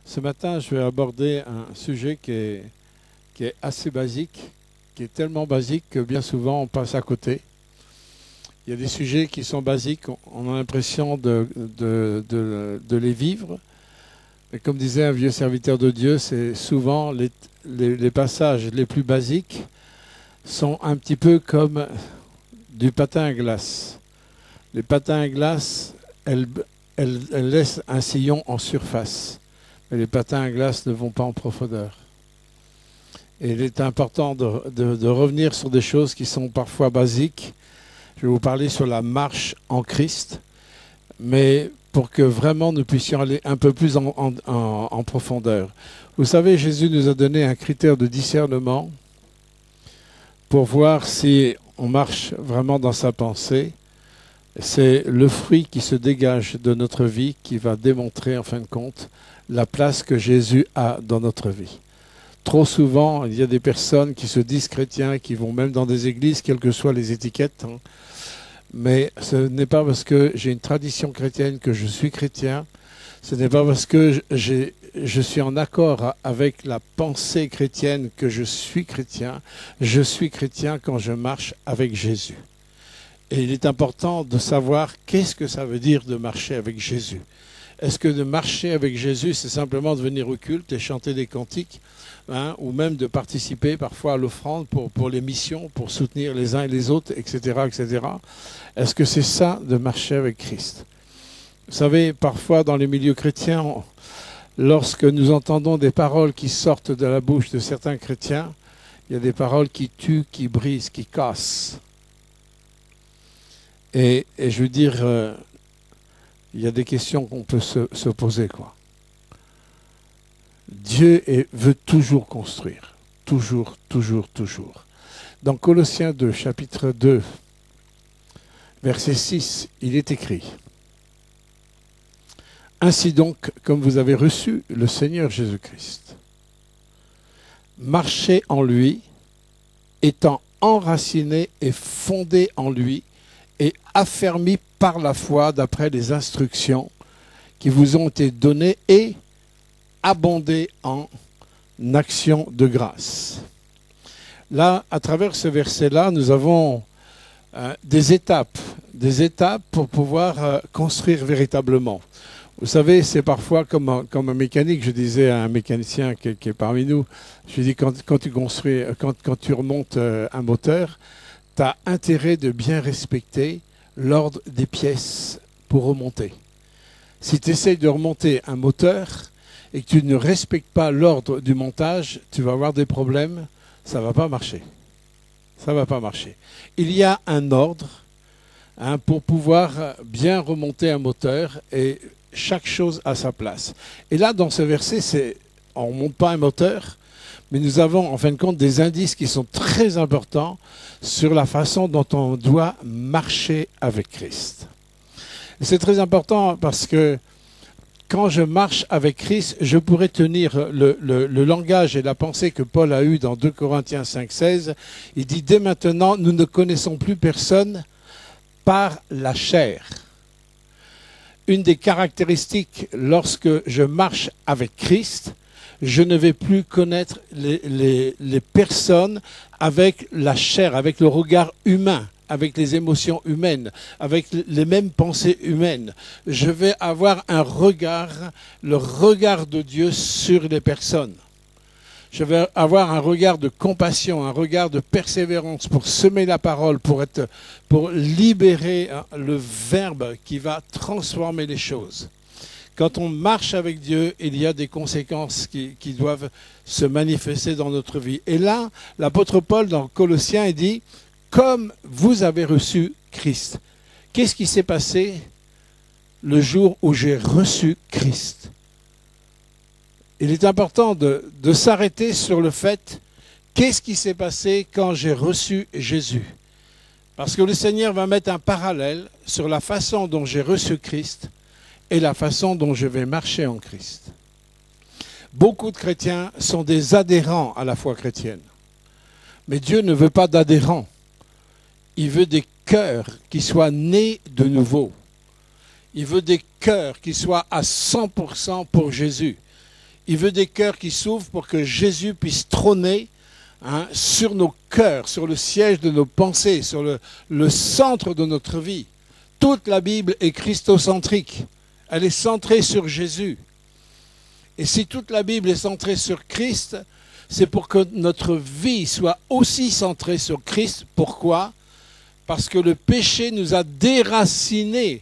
Ce matin, je vais aborder un sujet qui est assez basique, qui est tellement basique que bien souvent on passe à côté. Il y a des sujets qui sont basiques, on a l'impression de les vivre. Mais comme disait un vieux serviteur de Dieu, c'est souvent les passages les plus basiques sont un petit peu comme du patin à glace. Les patins à glace, elles laissent un sillon en surface. Mais les patins à glace ne vont pas en profondeur. Et il est important de revenir sur des choses qui sont parfois basiques. Je vais vous parler sur la marche en Christ, mais pour que vraiment nous puissions aller un peu plus en profondeur. Vous savez, Jésus nous a donné un critère de discernement pour voir si on marche vraiment dans sa pensée. C'est le fruit qui se dégage de notre vie qui va démontrer en fin de compte la place que Jésus a dans notre vie. Trop souvent, il y a des personnes qui se disent chrétiens, qui vont même dans des églises, quelles que soient les étiquettes. Mais ce n'est pas parce que j'ai une tradition chrétienne que je suis chrétien. Ce n'est pas parce que je suis en accord avec la pensée chrétienne que je suis chrétien. Je suis chrétien quand je marche avec Jésus. Et il est important de savoir qu'est-ce que ça veut dire de marcher avec Jésus. Est-ce que de marcher avec Jésus, c'est simplement de venir au culte et chanter des cantiques, ou même de participer parfois à l'offrande pour les missions, pour soutenir les uns et les autres, etc., etc. Est-ce que c'est ça de marcher avec Christ? Vous savez, parfois dans les milieux chrétiens, lorsque nous entendons des paroles qui sortent de la bouche de certains chrétiens, il y a des paroles qui tuent, qui brisent, qui cassent. Et je veux dire, il y a des questions qu'on peut se poser, quoi. Dieu veut toujours construire. Toujours, toujours, toujours. Dans Colossiens 2, chapitre 2, verset 6, il est écrit: « Ainsi donc, comme vous avez reçu le Seigneur Jésus-Christ, marchez en lui, étant enracinés et fondés en lui, et affermis par la foi d'après les instructions qui vous ont été données et abondez en actions de grâce. » Là, à travers ce verset-là, nous avons des étapes pour pouvoir construire véritablement. Vous savez, c'est parfois comme un mécanique. Je disais à un mécanicien qui est parmi nous, je lui dis, quand tu construis, quand tu remontes un moteur, tu as intérêt de bien respecter l'ordre des pièces pour remonter. Si tu essayes de remonter un moteur et que tu ne respectes pas l'ordre du montage, tu vas avoir des problèmes, ça ne va pas marcher. Ça ne va pas marcher. Il y a un ordre pour pouvoir bien remonter un moteur et chaque chose à sa place. Et là, dans ce verset, on ne remonte pas un moteur, mais nous avons en fin de compte des indices qui sont très importants sur la façon dont on doit marcher avec Christ. Et c'est très important parce que quand je marche avec Christ, je pourrais tenir le langage et la pensée que Paul a eu dans 2 Corinthiens 5,16. Il dit: « Dès maintenant, nous ne connaissons plus personne par la chair. » Une des caractéristiques lorsque je marche avec Christ, je ne vais plus connaître les personnes avec la chair, avec le regard humain, avec les émotions humaines, avec les mêmes pensées humaines. Je vais avoir un regard, le regard de Dieu sur les personnes. Je vais avoir un regard de compassion, un regard de persévérance pour semer la parole, pour libérer le verbe qui va transformer les choses. Quand on marche avec Dieu, il y a des conséquences qui doivent se manifester dans notre vie. Et là, l'apôtre Paul, dans Colossiens, il dit: « Comme vous avez reçu Christ. » Qu'est-ce qui s'est passé le jour où j'ai reçu Christ? Il est important de s'arrêter sur le fait, qu'est-ce qui s'est passé quand j'ai reçu Jésus? Parce que le Seigneur va mettre un parallèle sur la façon dont j'ai reçu Christ et la façon dont je vais marcher en Christ. Beaucoup de chrétiens sont des adhérents à la foi chrétienne. Mais Dieu ne veut pas d'adhérents. Il veut des cœurs qui soient nés de nouveau. Il veut des cœurs qui soient à 100% pour Jésus. Il veut des cœurs qui s'ouvrent pour que Jésus puisse trôner sur nos cœurs, sur le siège de nos pensées, sur le centre de notre vie. Toute la Bible est christocentrique. Elle est centrée sur Jésus. Et si toute la Bible est centrée sur Christ, c'est pour que notre vie soit aussi centrée sur Christ. Pourquoi ? Parce que le péché nous a déracinés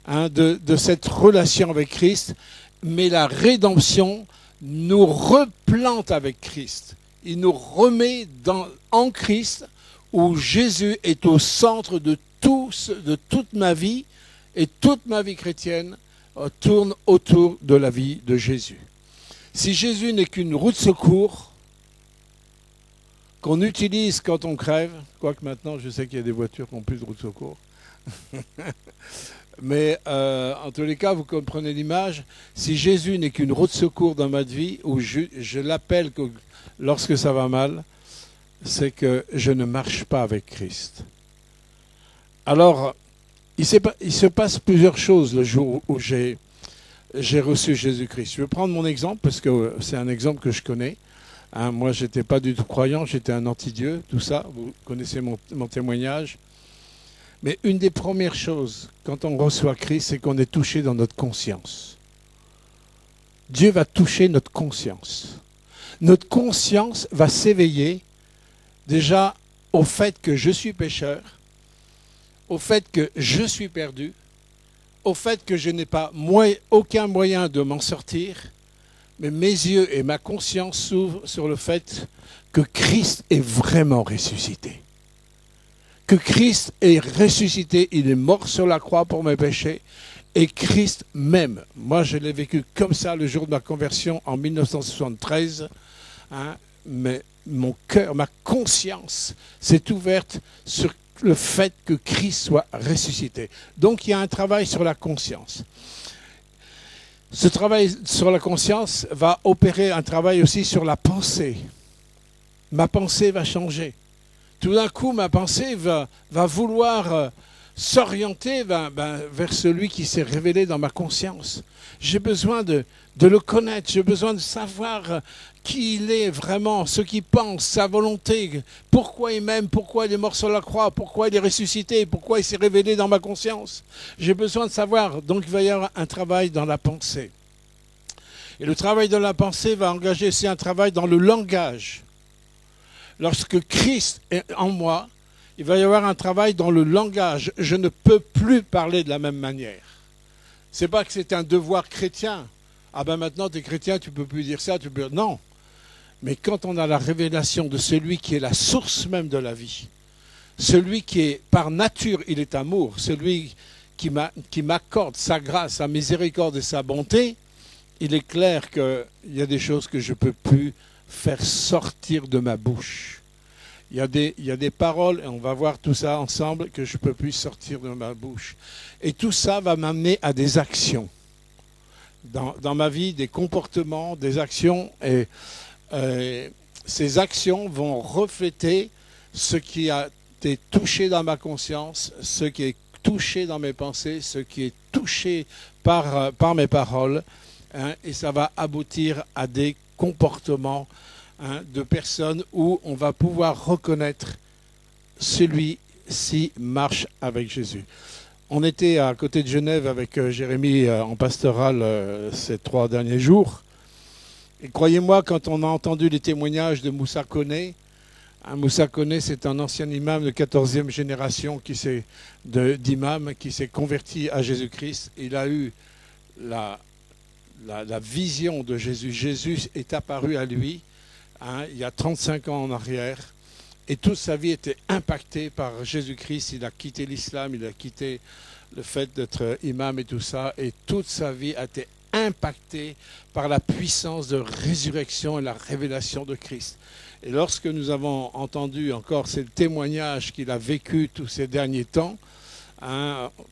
de cette relation avec Christ, mais la rédemption nous replante avec Christ. Il nous remet en Christ, où Jésus est au centre de toute ma vie, et toute ma vie chrétienne tourne autour de la vie de Jésus. Si Jésus n'est qu'une roue de secours qu'on utilise quand on crève, quoique maintenant je sais qu'il y a des voitures qui n'ont plus de roue de secours, mais en tous les cas vous comprenez l'image, si Jésus n'est qu'une roue de secours dans ma vie, où je l'appelle lorsque ça va mal, c'est que je ne marche pas avec Christ. Alors, il se passe plusieurs choses le jour où j'ai reçu Jésus-Christ. Je vais prendre mon exemple, parce que c'est un exemple que je connais. Moi, je n'étais pas du tout croyant, j'étais un anti-Dieu, tout ça. Vous connaissez mon témoignage. Mais une des premières choses, quand on reçoit Christ, c'est qu'on est touché dans notre conscience. Dieu va toucher notre conscience. Notre conscience va s'éveiller déjà au fait que je suis pécheur, au fait que je suis perdu, au fait que je n'ai pas aucun moyen de m'en sortir, mais mes yeux et ma conscience s'ouvrent sur le fait que Christ est vraiment ressuscité. Que Christ est ressuscité, il est mort sur la croix pour mes péchés, et Christ m'aime. Moi, je l'ai vécu comme ça le jour de ma conversion en 1973, mais mon cœur, ma conscience s'est ouverte sur le fait que Christ soit ressuscité. Donc il y a un travail sur la conscience. Ce travail sur la conscience va opérer un travail aussi sur la pensée. Ma pensée va changer. Tout d'un coup, ma pensée va vouloir s'orienter vers celui qui s'est révélé dans ma conscience. J'ai besoin de le connaître, j'ai besoin de savoir qui il est vraiment, ce qu'il pense, sa volonté, pourquoi il m'aime, pourquoi il est mort sur la croix, pourquoi il est ressuscité, pourquoi il s'est révélé dans ma conscience. J'ai besoin de savoir, donc il va y avoir un travail dans la pensée. Et le travail dans la pensée va engager aussi un travail dans le langage. Lorsque Christ est en moi, il va y avoir un travail dans le langage. Je ne peux plus parler de la même manière. C'est pas que c'est un devoir chrétien. Ah ben maintenant tu es chrétien, tu peux plus dire ça, tu peux... Non. Mais quand on a la révélation de celui qui est la source même de la vie, celui qui est par nature, il est amour, celui qui m'accorde sa grâce, sa miséricorde et sa bonté, il est clair qu'il y a des choses que je ne peux plus faire sortir de ma bouche. Il y a des paroles, et on va voir tout ça ensemble, que je ne peux plus sortir de ma bouche. Et tout ça va m'amener à des actions. Dans ma vie, des comportements, des actions, et ces actions vont refléter ce qui a été touché dans ma conscience, ce qui est touché dans mes pensées, ce qui est touché par mes paroles, et ça va aboutir à des comportements de personnes où on va pouvoir reconnaître celui-ci marche avec Jésus. On était à côté de Genève avec Jérémy en pastoral ces 3 derniers jours. Et croyez-moi, quand on a entendu les témoignages de Moussa Koné, Moussa Koné, c'est un ancien imam de 14e génération d'imam qui s'est converti à Jésus-Christ. Il a eu la vision de Jésus. Jésus est apparu à lui il y a 35 ans en arrière. Et toute sa vie était impactée par Jésus-Christ. Il a quitté l'islam, il a quitté le fait d'être imam et tout ça. Et toute sa vie a été impactée par la puissance de résurrection et la révélation de Christ. Et lorsque nous avons entendu encore ces témoignages qu'il a vécu tous ces derniers temps,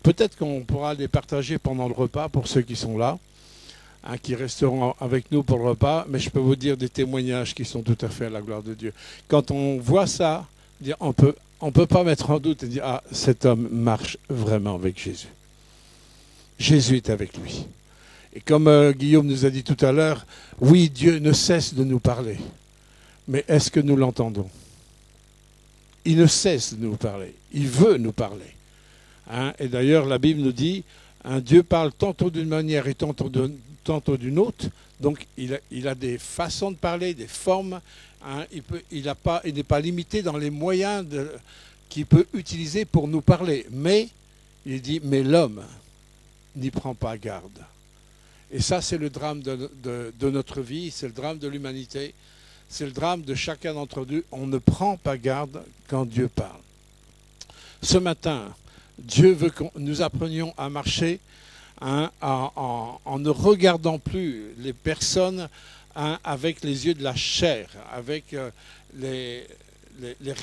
peut-être qu'on pourra les partager pendant le repas pour ceux qui sont là, qui resteront avec nous pour le repas, mais je peux vous dire des témoignages qui sont tout à fait à la gloire de Dieu. Quand on voit ça, on peut pas mettre en doute et dire « Ah, cet homme marche vraiment avec Jésus. Jésus est avec lui. » Et comme Guillaume nous a dit tout à l'heure, oui, Dieu ne cesse de nous parler. Mais est-ce que nous l'entendons? Il ne cesse de nous parler. Il veut nous parler. Hein? Et d'ailleurs, la Bible nous dit, Dieu parle tantôt d'une manière et tantôt d'une autre. Donc, il a des façons de parler, des formes. Hein? Il n'est pas limité dans les moyens qu'il peut utiliser pour nous parler. Mais, il dit, mais l'homme n'y prend pas garde. Et ça, c'est le drame de notre vie, c'est le drame de l'humanité, c'est le drame de chacun d'entre nous. On ne prend pas garde quand Dieu parle. Ce matin, Dieu veut que nous apprenions à marcher en ne regardant plus les personnes avec les yeux de la chair, avec les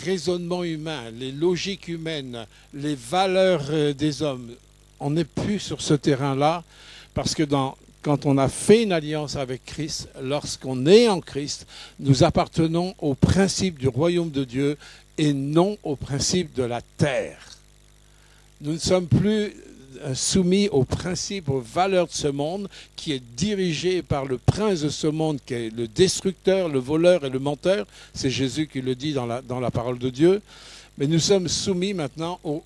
raisonnements humains, les logiques humaines, les valeurs des hommes. On n'est plus sur ce terrain-là, parce que quand on a fait une alliance avec Christ, lorsqu'on est en Christ, nous appartenons au principe du royaume de Dieu et non au principe de la terre. Nous ne sommes plus soumis aux principes, aux valeurs de ce monde, qui est dirigé par le prince de ce monde, qui est le destructeur, le voleur et le menteur. C'est Jésus qui le dit dans la parole de Dieu. Mais nous sommes soumis maintenant aux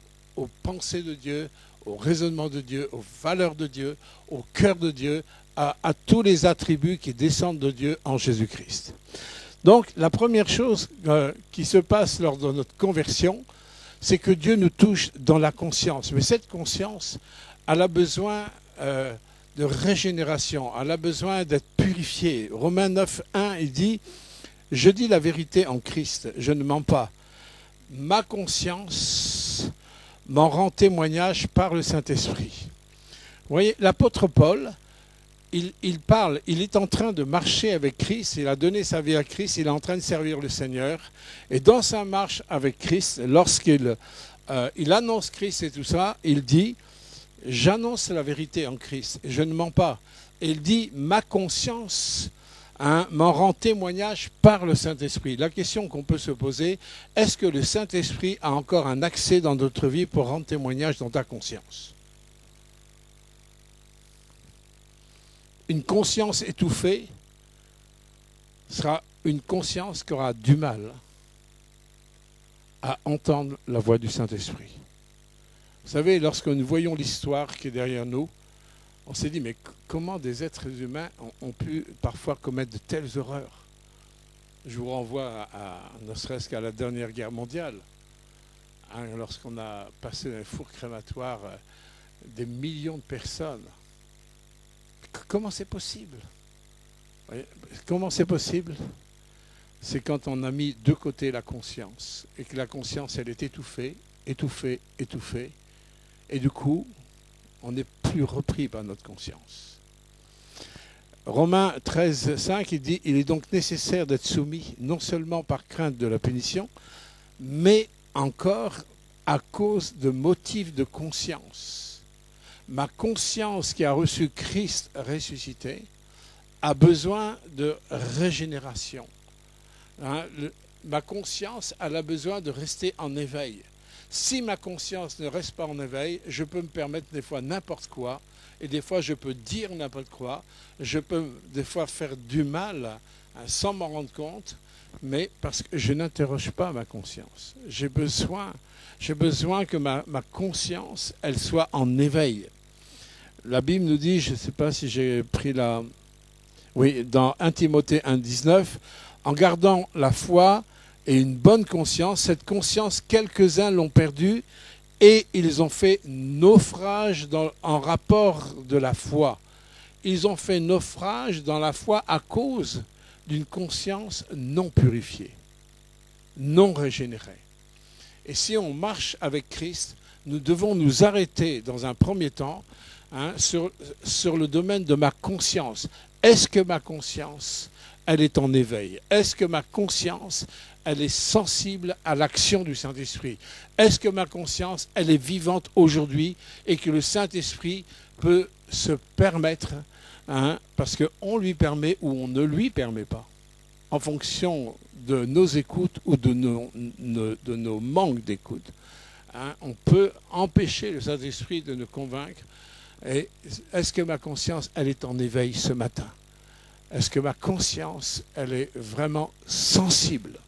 pensées de Dieu, au raisonnement de Dieu, aux valeurs de Dieu, au cœur de Dieu, à tous les attributs qui descendent de Dieu en Jésus-Christ. Donc, la première chose qui se passe lors de notre conversion, c'est que Dieu nous touche dans la conscience. Mais cette conscience, elle a besoin de régénération, elle a besoin d'être purifiée. Romains 9, 1, il dit « Je dis la vérité en Christ, je ne mens pas. Ma conscience m'en rend témoignage par le Saint-Esprit. » Vous voyez, l'apôtre Paul, il parle, il est en train de marcher avec Christ, il a donné sa vie à Christ, il est en train de servir le Seigneur. Et dans sa marche avec Christ, lorsqu'il annonce Christ et tout ça, il dit « J'annonce la vérité en Christ, je ne mens pas. » Et il dit « Ma conscience m'en rend témoignage par le Saint-Esprit. » La question qu'on peut se poser, est-ce que le Saint-Esprit a encore un accès dans notre vie pour rendre témoignage dans ta conscience? Une conscience étouffée sera une conscience qui aura du mal à entendre la voix du Saint-Esprit. Vous savez, lorsque nous voyons l'histoire qui est derrière nous, on s'est dit, mais comment des êtres humains ont pu parfois commettre de telles horreurs? Je vous renvoie ne serait-ce qu'à la dernière guerre mondiale, lorsqu'on a passé dans les fours crématoires des millions de personnes. Comment c'est possible? Comment c'est possible? C'est quand on a mis de côté la conscience, et que la conscience, elle est étouffée, étouffée, étouffée, et du coup, on n'est plus repris par notre conscience. Romains 13, 5, il dit « Il est donc nécessaire d'être soumis, non seulement par crainte de la punition, mais encore à cause de motifs de conscience. » Ma conscience qui a reçu Christ ressuscité a besoin de régénération. Ma conscience, elle a besoin de rester en éveil. Si ma conscience ne reste pas en éveil, je peux me permettre des fois n'importe quoi, et des fois je peux dire n'importe quoi, je peux des fois faire du mal sans m'en rendre compte, mais parce que je n'interroge pas ma conscience. J'ai besoin que ma conscience, elle soit en éveil. La Bible nous dit, je ne sais pas si j'ai pris la... Oui, dans 1 Timothée 1,19, en gardant la foi et une bonne conscience, cette conscience, quelques-uns l'ont perdue et ils ont fait naufrage en rapport de la foi. Ils ont fait naufrage dans la foi à cause d'une conscience non purifiée, non régénérée. Et si on marche avec Christ, nous devons nous arrêter dans un premier temps sur le domaine de ma conscience. Est-ce que ma conscience, elle est en éveil? Est-ce que ma conscience, elle est sensible à l'action du Saint-Esprit? Est-ce que ma conscience, elle est vivante aujourd'hui et que le Saint-Esprit peut se permettre, parce qu'on lui permet ou on ne lui permet pas, en fonction de nos écoutes ou de nos manques d'écoute. On peut empêcher le Saint-Esprit de nous convaincre Et est-ce que ma conscience, elle est en éveil ce matin? Est-ce que ma conscience, elle est vraiment sensible?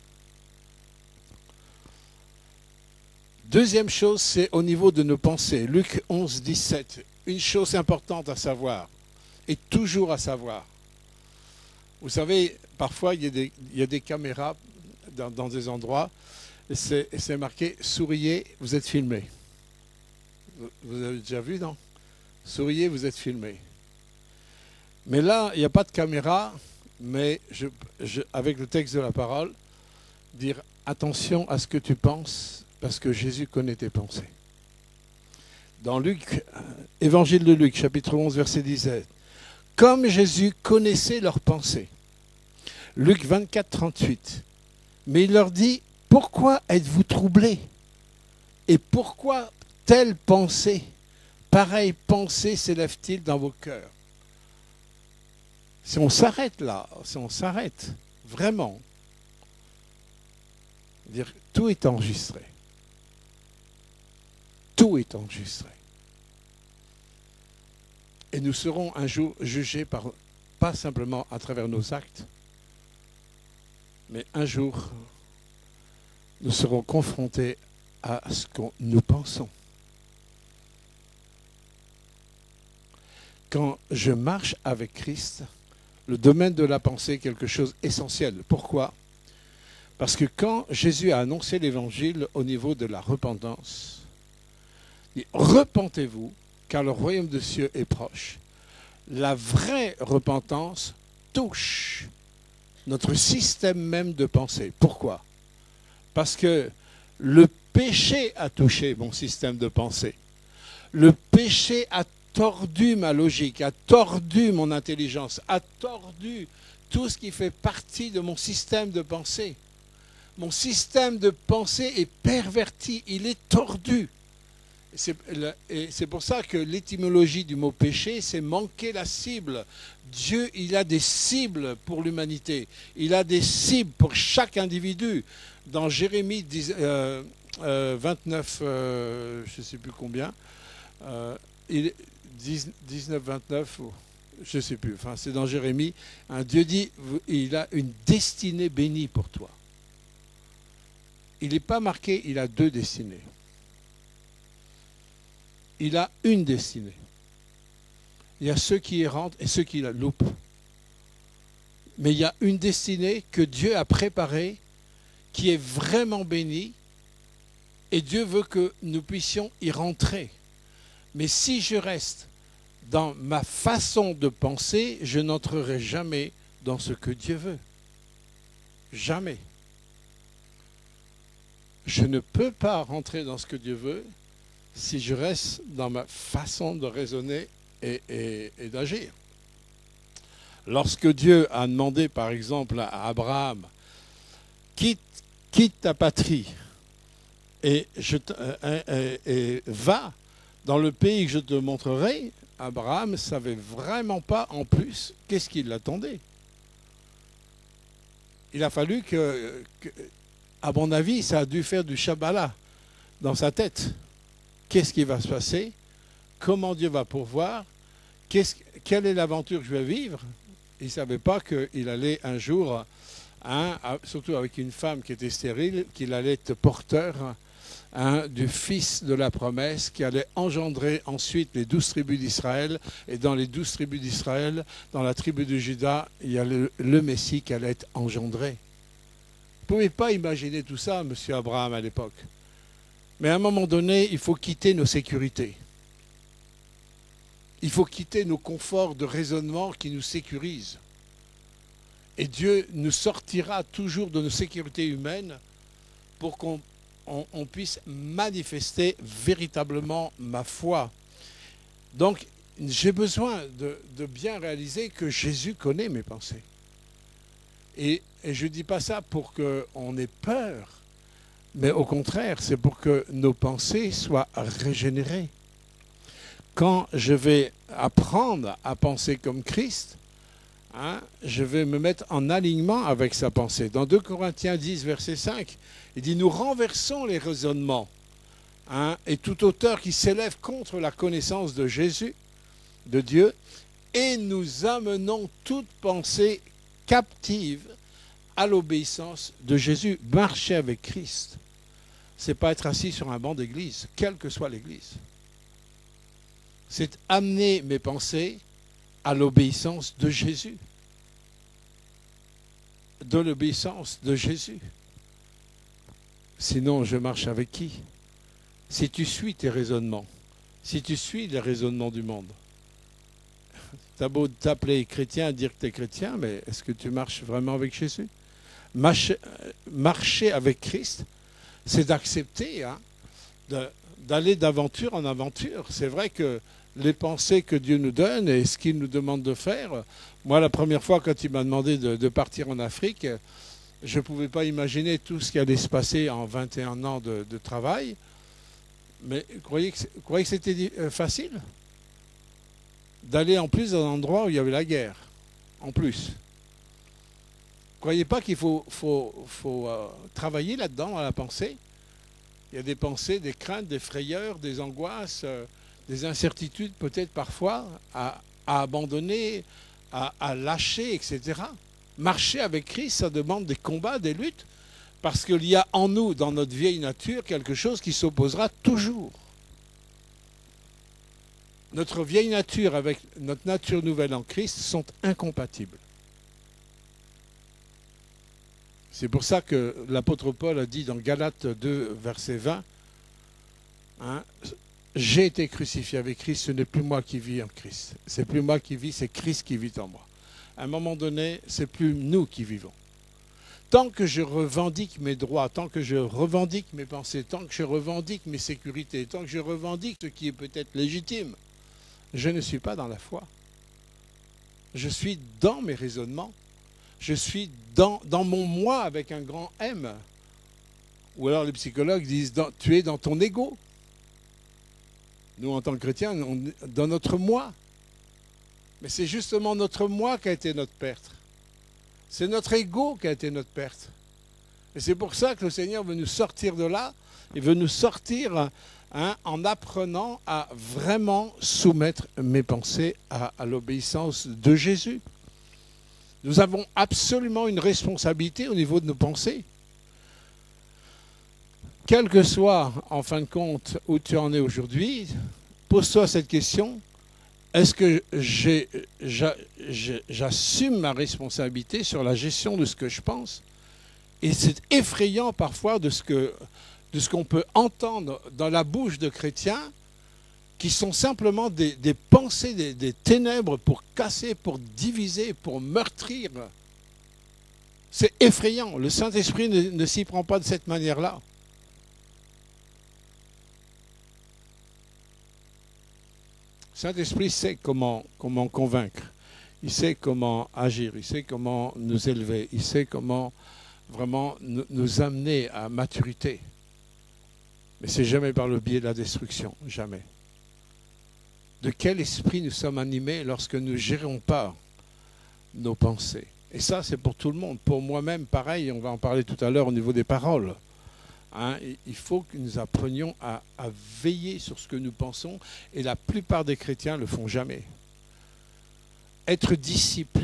Deuxième chose, c'est au niveau de nos pensées. Luc 11, 17. Une chose importante à savoir, et toujours à savoir. Vous savez, parfois, il y a des caméras dans des endroits, et c'est marqué « Souriez, vous êtes filmé ». Vous avez déjà vu, non? Souriez, vous êtes filmé. Mais là, il n'y a pas de caméra, mais avec le texte de la parole, dire attention à ce que tu penses, parce que Jésus connaît tes pensées. Dans Luc, Évangile de Luc, chapitre 11, verset 17, comme Jésus connaissait leurs pensées. Luc 24, 38. Mais il leur dit, pourquoi êtes-vous troublés? Et pourquoi telle pensée, pareille pensée s'élève-t-il dans vos cœurs? Si on s'arrête là, si on s'arrête vraiment, dire tout est enregistré. Tout est enregistré. Et nous serons un jour jugés pas simplement à travers nos actes, mais un jour, nous serons confrontés à ce que nous pensons. Quand je marche avec Christ, le domaine de la pensée est quelque chose d'essentiel. Pourquoi? Parce que quand Jésus a annoncé l'évangile au niveau de la repentance, il dit « Repentez-vous, car le royaume de cieux est proche ». La vraie repentance touche notre système même de pensée. Pourquoi? Parce que le péché a touché mon système de pensée. Le péché a tordu ma logique, a tordu mon intelligence, a tordu tout ce qui fait partie de mon système de pensée. Mon système de pensée est perverti, il est tordu. Et c'est pour ça que l'étymologie du mot péché, c'est manquer la cible. Dieu, il a des cibles pour l'humanité. Il a des cibles pour chaque individu. Dans Jérémie 29, je ne sais plus combien, 19, 29, je ne sais plus, enfin c'est dans Jérémie, Dieu dit, il a une destinée bénie pour toi. Il n'est pas marqué, il a deux destinées. Il a une destinée. Il y a ceux qui y rentrent et ceux qui la loupent. Mais il y a une destinée que Dieu a préparée, qui est vraiment bénie, et Dieu veut que nous puissions y rentrer. Mais si je reste dans ma façon de penser, je n'entrerai jamais dans ce que Dieu veut. Jamais. Je ne peux pas rentrer dans ce que Dieu veut si je reste dans ma façon de raisonner et d'agir. Lorsque Dieu a demandé, par exemple, à Abraham, quitte ta patrie et va dans le pays que je te montrerai, Abraham ne savait vraiment pas en plus qu'est-ce qui l'attendait. Il a fallu à mon avis, ça a dû faire du Shabbalah dans sa tête. Qu'est-ce qui va se passer? Comment Dieu va pourvoir? Quelle est l'aventure que je vais vivre? Il ne savait pas qu'il allait un jour, surtout avec une femme qui était stérile, qu'il allait être porteur du fils de la promesse qui allait engendrer ensuite les 12 tribus d'Israël. Et dans les 12 tribus d'Israël, dans la tribu de Juda, il y a le Messie qui allait être engendré. Vous ne pouvez pas imaginer tout ça, monsieur Abraham, à l'époque. Mais à un moment donné, il faut quitter nos sécurités. Il faut quitter nos conforts de raisonnement qui nous sécurisent. Et Dieu nous sortira toujours de nos sécurités humaines pour qu'on puisse manifester véritablement ma foi. Donc, j'ai besoin de bien réaliser que Jésus connaît mes pensées. Et je ne dis pas ça pour qu'on ait peur, mais au contraire, c'est pour que nos pensées soient régénérées. Quand je vais apprendre à penser comme Christ, je vais me mettre en alignement avec sa pensée. Dans 2 Corinthiens 10, verset 5, il dit « Nous renversons les raisonnements et toute hauteur qui s'élève contre la connaissance de Jésus de Dieu et nous amenons toute pensée captive à l'obéissance de Jésus. Marcher avec Christ, c'est pas être assis sur un banc d'église, quelle que soit l'église. C'est amener mes pensées à l'obéissance de Jésus. De l'obéissance de Jésus. Sinon, je marche avec qui? Si tu suis tes raisonnements, si tu suis les raisonnements du monde, t'as beau t'appeler chrétien, dire que tu es chrétien, mais est-ce que tu marches vraiment avec Jésus? Marcher avec Christ, c'est d'accepter d'aller d'aventure en aventure. C'est vrai que les pensées que Dieu nous donne et ce qu'il nous demande de faire, moi la première fois quand il m'a demandé de partir en Afrique, je ne pouvais pas imaginer tout ce qui allait se passer en 21 ans de travail. Mais vous croyez que c'était facile d'aller en plus dans un endroit où il y avait la guerre, en plus. Ne croyez pas qu'il faut travailler là-dedans, dans la pensée. Il y a des pensées, des craintes, des frayeurs, des angoisses, des incertitudes peut-être parfois à abandonner, à lâcher, etc. Marcher avec Christ, ça demande des combats, des luttes, parce qu'il y a en nous, dans notre vieille nature, quelque chose qui s'opposera toujours. Notre vieille nature avec notre nature nouvelle en Christ sont incompatibles. C'est pour ça que l'apôtre Paul a dit dans Galates 2, verset 20, j'ai été crucifié avec Christ, ce n'est plus moi qui vis en Christ. C'est plus moi qui vis, c'est Christ qui vit en moi. À un moment donné, c'est plus nous qui vivons. Tant que je revendique mes droits, tant que je revendique mes pensées, tant que je revendique mes sécurités, tant que je revendique ce qui est peut-être légitime, je ne suis pas dans la foi. Je suis dans mes raisonnements. Je suis dans mon moi avec un grand M. Ou alors les psychologues disent tu es dans ton ego. Nous, en tant que chrétiens, dans notre moi. Mais c'est justement notre moi qui a été notre perte. C'est notre ego qui a été notre perte. Et c'est pour ça que le Seigneur veut nous sortir de là. Il veut nous sortir en apprenant à vraiment soumettre mes pensées à l'obéissance de Jésus. Nous avons absolument une responsabilité au niveau de nos pensées. Quel que soit, en fin de compte, où tu en es aujourd'hui, pose-toi cette question. Est-ce que j'assume ma responsabilité sur la gestion de ce que je pense? Et c'est effrayant parfois de ce qu'on peut entendre dans la bouche de chrétiens qui sont simplement des pensées, des ténèbres pour casser, pour diviser, pour meurtrir. C'est effrayant. Le Saint-Esprit ne s'y prend pas de cette manière-là. Le Saint-Esprit sait comment convaincre. Il sait comment agir. Il sait comment nous élever. Il sait comment vraiment nous amener à maturité. Mais c'est jamais par le biais de la destruction. Jamais. De quel esprit nous sommes animés lorsque nous ne gérons pas nos pensées? Et ça, c'est pour tout le monde. Pour moi-même, pareil, on va en parler tout à l'heure au niveau des paroles. Il faut que nous apprenions à veiller sur ce que nous pensons, et la plupart des chrétiens ne le font jamais. Être disciple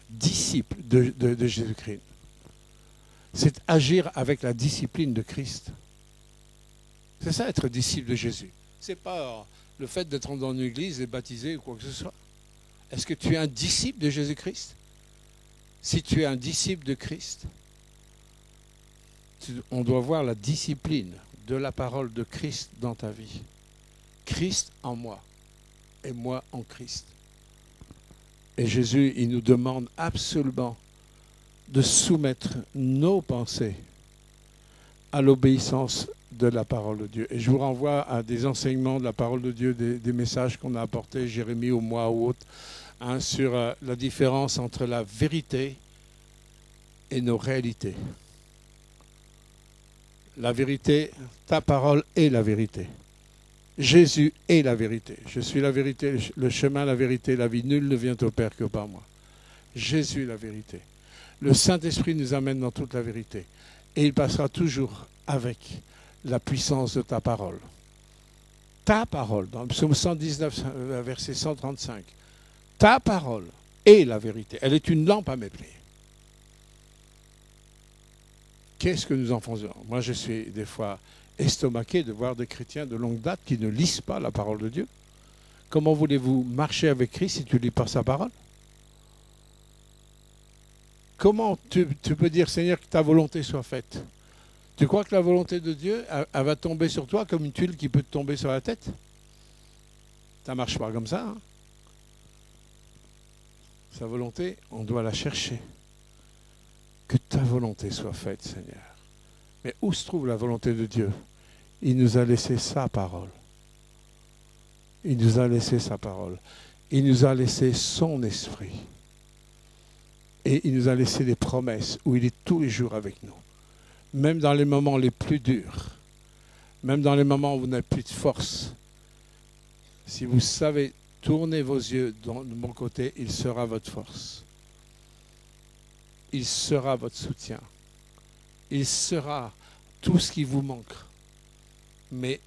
de Jésus-Christ, c'est agir avec la discipline de Christ. C'est ça, être disciple de Jésus. C'est pas le fait d'être dans une église et baptisé ou quoi que ce soit. Est-ce que tu es un disciple de Jésus-Christ? Si tu es un disciple de Christ, on doit voir la discipline de la parole de Christ dans ta vie. Christ en moi et moi en Christ. Et Jésus, il nous demande absolument de soumettre nos pensées à l'obéissance de la parole de Dieu. Et je vous renvoie à des enseignements de la parole de Dieu, des messages qu'on a apportés, Jérémie ou moi ou autre, sur la différence entre la vérité et nos réalités. La vérité, ta parole est la vérité. Jésus est la vérité. Je suis la vérité, le chemin, la vérité, la vie. Nul ne vient au Père que par moi. Jésus est la vérité. Le Saint-Esprit nous amène dans toute la vérité. Et il passera toujours avec la puissance de ta parole. ta parole, dans le psaume 119, verset 135, ta parole est la vérité. Elle est une lampe à mes pieds. Qu'est-ce que nous en faisons? Moi, je suis des fois estomaqué de voir des chrétiens de longue date qui ne lisent pas la parole de Dieu. Comment voulez-vous marcher avec Christ si tu ne lis pas sa parole? Comment tu peux dire, Seigneur, que ta volonté soit faite? Tu crois que la volonté de Dieu, elle va tomber sur toi comme une tuile qui peut te tomber sur la tête? Ça ne marche pas comme ça. Hein? Sa volonté, on doit la chercher. Que ta volonté soit faite, Seigneur. Mais où se trouve la volonté de Dieu? Il nous a laissé sa parole. Il nous a laissé sa parole. Il nous a laissé son esprit. Et il nous a laissé des promesses où il est tous les jours avec nous. Même dans les moments les plus durs. Même dans les moments où vous n'avez plus de force. Si vous savez tourner vos yeux de mon côté, il sera votre force. Il sera votre soutien. Il sera tout ce qui vous manque. Mais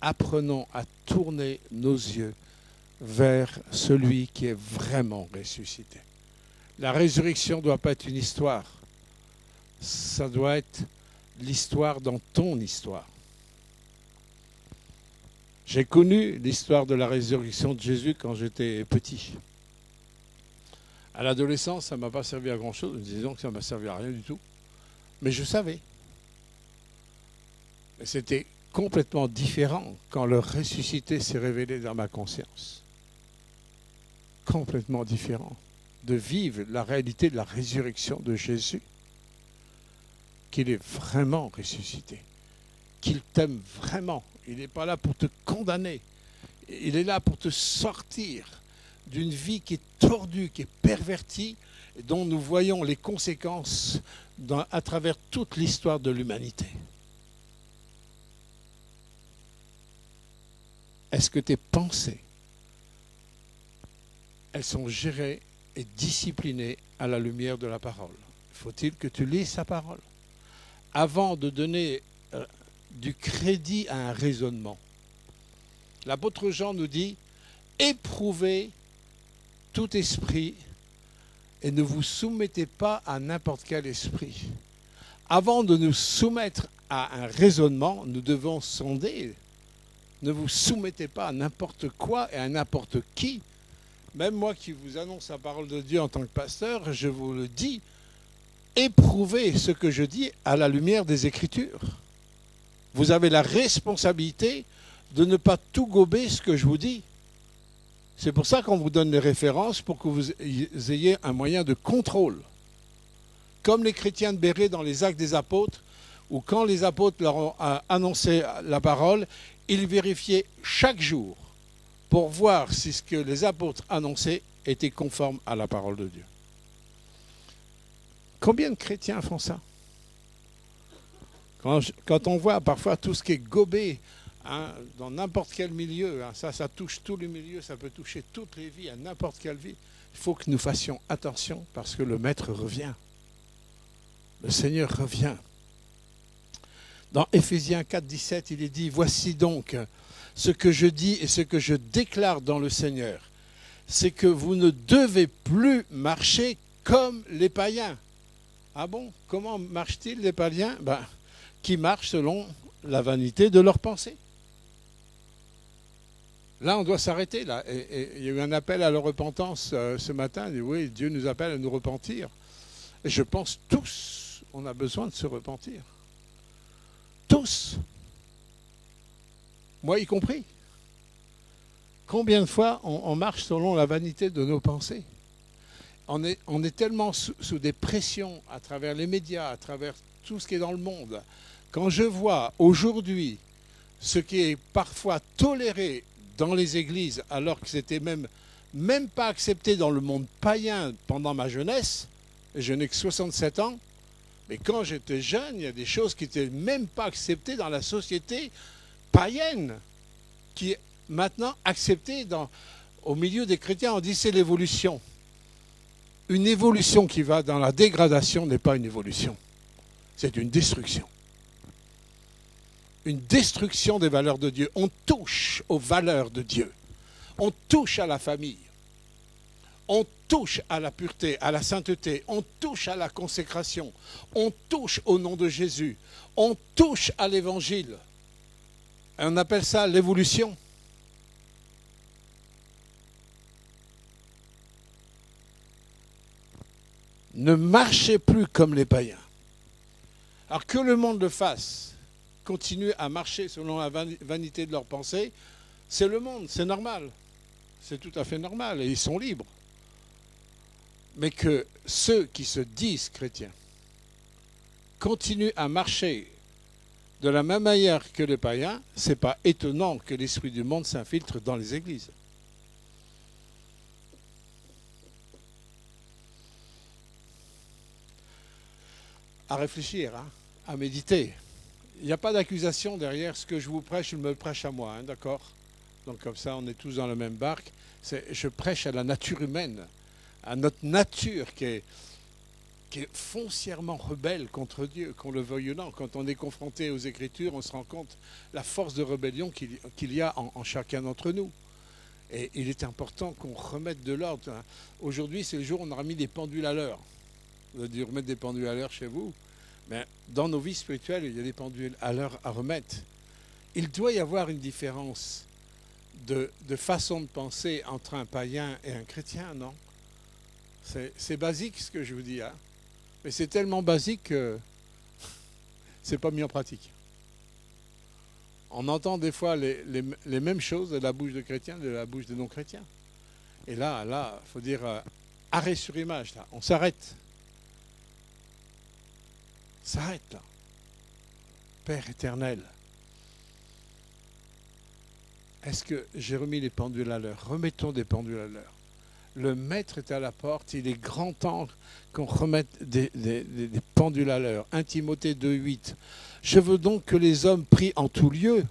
apprenons à tourner nos yeux vers celui qui est vraiment ressuscité. La résurrection ne doit pas être une histoire. Ça doit être l'histoire dans ton histoire. J'ai connu l'histoire de la résurrection de Jésus quand j'étais petit. À l'adolescence, ça ne m'a pas servi à grand-chose. Disons que ça ne m'a servi à rien du tout. Mais je savais. Mais c'était complètement différent quand le ressuscité s'est révélé dans ma conscience. Complètement différent. De vivre la réalité de la résurrection de Jésus. Qu'il est vraiment ressuscité. Qu'il t'aime vraiment. Il n'est pas là pour te condamner. Il est là pour te sortir d'une vie qui est tordue, qui est pervertie, et dont nous voyons les conséquences à travers toute l'histoire de l'humanité. Est-ce que tes pensées, elles sont gérées et disciplinées à la lumière de la parole? Faut-il que tu lises sa parole avant de donner du crédit à un raisonnement? L'apôtre Jean nous dit « Éprouvez tout esprit et ne vous soumettez pas à n'importe quel esprit. » Avant de nous soumettre à un raisonnement, nous devons sonder. Ne vous soumettez pas à n'importe quoi et à n'importe qui. Même moi qui vous annonce la parole de Dieu en tant que pasteur, je vous le dis, éprouvez ce que je dis à la lumière des Écritures. Vous avez la responsabilité de ne pas tout gober ce que je vous dis. C'est pour ça qu'on vous donne les références, pour que vous ayez un moyen de contrôle. Comme les chrétiens de Bérée dans les Actes des Apôtres, où quand les apôtres leur ont annoncé la parole, ils vérifiaient chaque jour pour voir si ce que les apôtres annonçaient était conforme à la parole de Dieu. Combien de chrétiens font ça? Quand on voit parfois tout ce qui est gobé, hein, dans n'importe quel milieu, hein, ça touche tous les milieux, ça peut toucher toutes les vies, à n'importe quelle vie. Il faut que nous fassions attention parce que le Maître revient. Le Seigneur revient. Dans Éphésiens 4, 17, il est dit « Voici donc ce que je dis et ce que je déclare dans le Seigneur, c'est que vous ne devez plus marcher comme les païens. » Ah bon? Comment marchent-ils les païens? Qui marchent selon la vanité de leurs pensées. Là, on doit s'arrêter. Là. Et il y a eu un appel à la repentance ce matin. Il dit, oui, Dieu nous appelle à nous repentir. Et je pense tous, on a besoin de se repentir. Tous. Moi y compris. Combien de fois on marche selon la vanité de nos pensées? On est tellement sous des pressions à travers les médias, à travers tout ce qui est dans le monde. Quand je vois aujourd'hui ce qui est parfois toléré dans les églises, alors que c'était même pas accepté dans le monde païen pendant ma jeunesse, et je n'ai que 67 ans, mais quand j'étais jeune, il y a des choses qui n'étaient même pas acceptées dans la société païenne, qui est maintenant acceptée au milieu des chrétiens. On dit c'est l'évolution. Une évolution qui va dans la dégradation n'est pas une évolution, c'est une destruction. une destruction des valeurs de Dieu. On touche aux valeurs de Dieu. On touche à la famille. On touche à la pureté, à la sainteté. On touche à la consécration. On touche au nom de Jésus. On touche à l'évangile. Et on appelle ça l'évolution. Ne marchez plus comme les païens. Alors que le monde le fasse, continue à marcher selon la vanité de leurs pensées, c'est le monde, c'est normal. C'est tout à fait normal et ils sont libres. Mais que ceux qui se disent chrétiens continuent à marcher de la même manière que les païens, ce n'est pas étonnant que l'esprit du monde s'infiltre dans les églises. À réfléchir, hein, à méditer. Il n'y a pas d'accusation derrière ce que je vous prêche, je me le prêche à moi, hein, d'accord? Donc comme ça, on est tous dans la même barque. Je prêche à la nature humaine, à notre nature qui est foncièrement rebelle contre Dieu, qu'on le veuille ou non. Quand on est confronté aux Écritures, on se rend compte la force de rébellion qu'il y a en chacun d'entre nous. Et il est important qu'on remette de l'ordre. Aujourd'hui, c'est le jour où on aura mis des pendules à l'heure. Vous avez dû remettre des pendules à l'heure chez vous. Mais dans nos vies spirituelles, il y a des pendules à l'heure à remettre. Il doit y avoir une différence de façon de penser entre un païen et un chrétien, non? C'est basique ce que je vous dis, hein? Mais c'est tellement basique que c'est pas mis en pratique. On entend des fois les mêmes choses de la bouche de chrétiens, de la bouche de non-chrétiens. Et là, il faut dire arrêt sur image, là. On s'arrête. S'arrête là. Père éternel, est-ce que j'ai remis les pendules à l'heure? Remettons des pendules à l'heure. Le maître est à la porte, il est grand temps qu'on remette des pendules à l'heure. 1 Timothée 2,8. Je veux donc que les hommes prient en tout lieu.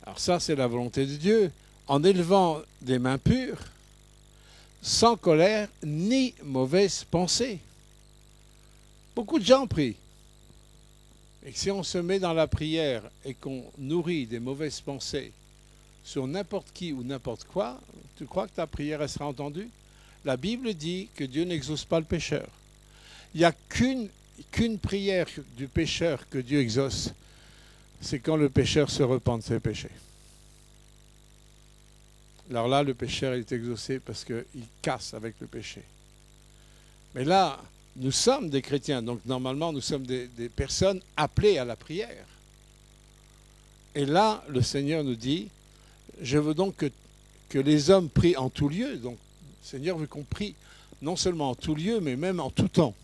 Alors ça, c'est la volonté de Dieu, en élevant des mains pures, sans colère ni mauvaise pensée. Beaucoup de gens prient. Et si on se met dans la prière et qu'on nourrit des mauvaises pensées sur n'importe qui ou n'importe quoi, tu crois que ta prière sera entendue? La Bible dit que Dieu n'exauce pas le pécheur. Il n'y a qu'une prière du pécheur que Dieu exauce, c'est quand le pécheur se repent de ses péchés. Alors là, le pécheur est exaucé parce qu'il casse avec le péché. Mais là, nous sommes des chrétiens, donc normalement nous sommes des personnes appelées à la prière. Et là, le Seigneur nous dit, je veux donc que les hommes prient en tout lieu. Donc le Seigneur veut qu'on prie non seulement en tout lieu, mais même en tout temps.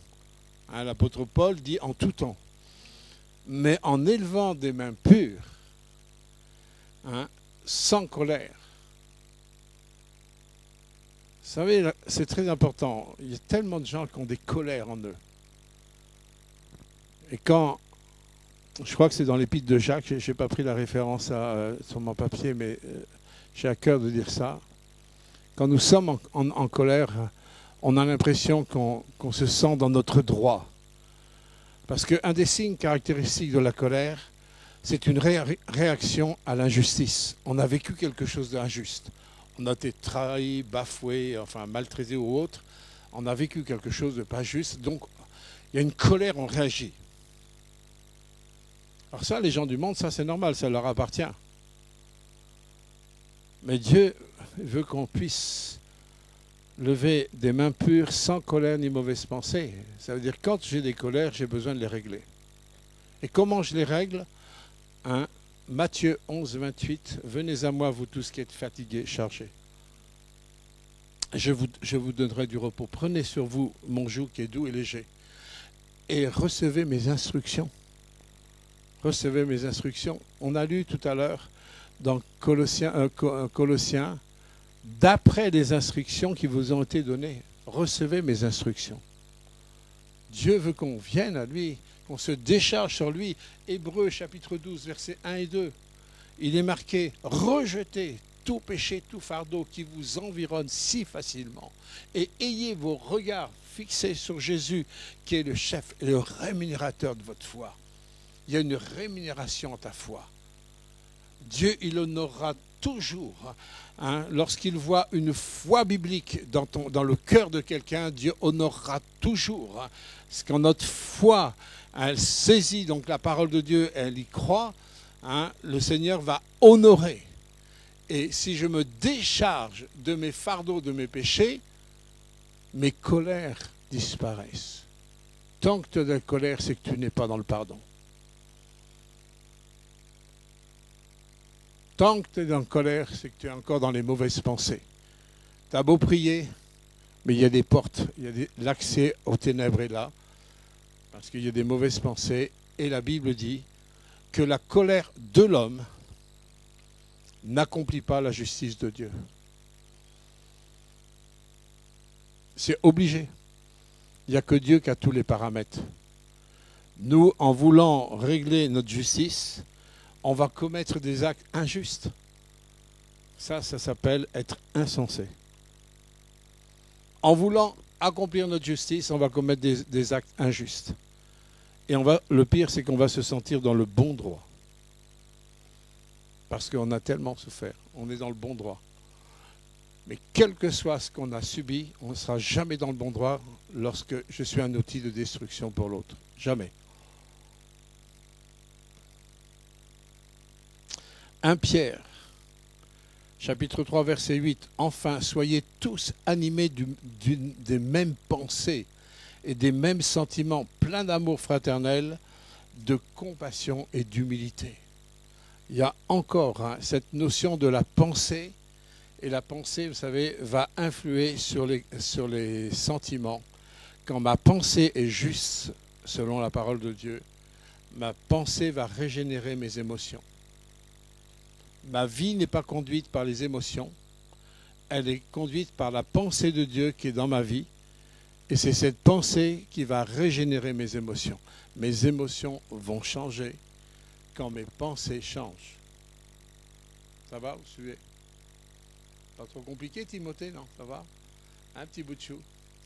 Hein, l'apôtre Paul dit en tout temps. Mais en élevant des mains pures, hein, sans colère. Vous savez, c'est très important. Il y a tellement de gens qui ont des colères en eux. Et quand, je crois que c'est dans l'épître de Jacques, je n'ai pas pris la référence sur mon papier, mais j'ai à cœur de dire ça. Quand nous sommes en colère, on a l'impression qu'on se sent dans notre droit. Parce qu'un des signes caractéristiques de la colère, c'est une réaction à l'injustice. On a vécu quelque chose d'injuste. On a été trahi, bafoué, enfin maltraité ou autre. On a vécu quelque chose de pas juste. Donc, il y a une colère, on réagit. Alors ça, les gens du monde, ça c'est normal, ça leur appartient. Mais Dieu veut qu'on puisse lever des mains pures sans colère ni mauvaise pensée. Ça veut dire que quand j'ai des colères, j'ai besoin de les régler. Et comment je les règle? Matthieu 11, 28. Venez à moi, vous tous qui êtes fatigués, chargés. Je vous donnerai du repos. Prenez sur vous mon joug qui est doux et léger. Et recevez mes instructions. Recevez mes instructions. On a lu tout à l'heure dans Colossiens, d'après les instructions qui vous ont été données. Recevez mes instructions. Dieu veut qu'on vienne à lui, qu'on se décharge sur lui. Hébreux chapitre 12, versets 1 et 2. Il est marqué « Rejetez tout péché, tout fardeau qui vous environne si facilement et ayez vos regards fixés sur Jésus qui est le chef et le rémunérateur de votre foi. » il y a une rémunération à ta foi. Dieu, il honorera toujours. Lorsqu'il voit une foi biblique dans le cœur de quelqu'un, Dieu honorera toujours. Parce que quand notre foi, elle saisit donc la parole de Dieu, elle y croit, le Seigneur va honorer. Et si je me décharge de mes fardeaux, de mes péchés, mes colères disparaissent. Tant que tu as de la colère, c'est que tu n'es pas dans le pardon. Tant que tu es dans la colère, c'est que tu es encore dans les mauvaises pensées. Tu as beau prier, mais il y a des portes, l'accès aux ténèbres est là, parce qu'il y a des mauvaises pensées. Et la Bible dit que la colère de l'homme n'accomplit pas la justice de Dieu. C'est obligé. Il n'y a que Dieu qui a tous les paramètres. Nous, en voulant régler notre justice, on va commettre des actes injustes. Ça s'appelle être insensé. En voulant accomplir notre justice, on va commettre des actes injustes. Et le pire, c'est qu'on va se sentir dans le bon droit. Parce qu'on a tellement souffert. On est dans le bon droit. Mais quel que soit ce qu'on a subi, on ne sera jamais dans le bon droit lorsque je suis un outil de destruction pour l'autre. Jamais. 1 Pierre, chapitre 3, verset 8. Enfin, soyez tous animés des mêmes pensées et des mêmes sentiments, pleins d'amour fraternel, de compassion et d'humilité. Il y a encore cette notion de la pensée. Et la pensée, vous savez, va influer sur les sentiments. Quand ma pensée est juste, selon la parole de Dieu, ma pensée va régénérer mes émotions. Ma vie n'est pas conduite par les émotions, elle est conduite par la pensée de Dieu qui est dans ma vie. Et c'est cette pensée qui va régénérer mes émotions. Mes émotions vont changer quand mes pensées changent. Ça va, vous suivez? Pas trop compliqué, Timothée, non? Ça va? Un petit bout de chou.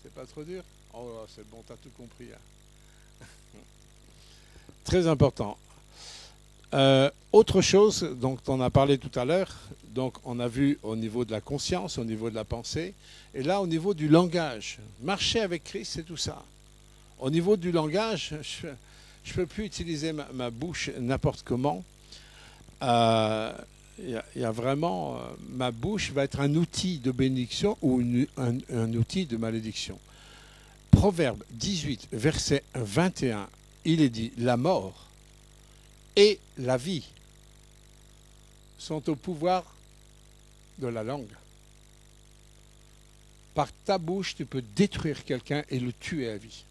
C'est pas trop dur? Oh, c'est bon, t'as tout compris. Très important. Autre chose dont on a parlé tout à l'heure, donc on a vu au niveau de la conscience, au niveau de la pensée, et là au niveau du langage. Marcher avec Christ, c'est tout ça. Au niveau du langage, je ne peux plus utiliser ma bouche n'importe comment. Il y a vraiment, ma bouche va être un outil de bénédiction ou un outil de malédiction. Proverbe 18, verset 21, il est dit, la mort et la vie sont au pouvoir de la langue. Par ta bouche, tu peux détruire quelqu'un et le tuer à vie.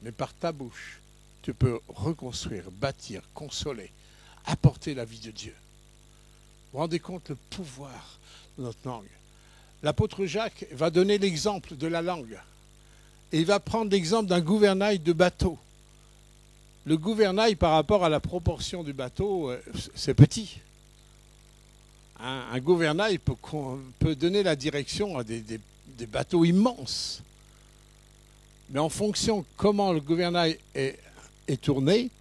Mais par ta bouche, tu peux reconstruire, bâtir, consoler, apporter la vie de Dieu. Vous vous rendez compte le pouvoir de notre langue? L'apôtre Jacques va donner l'exemple de la langue. Et il va prendre l'exemple d'un gouvernail de bateau. Le gouvernail, par rapport à la proportion du bateau, c'est petit. Un gouvernail peut donner la direction à des bateaux immenses. Mais en fonction de comment le gouvernail est tourné,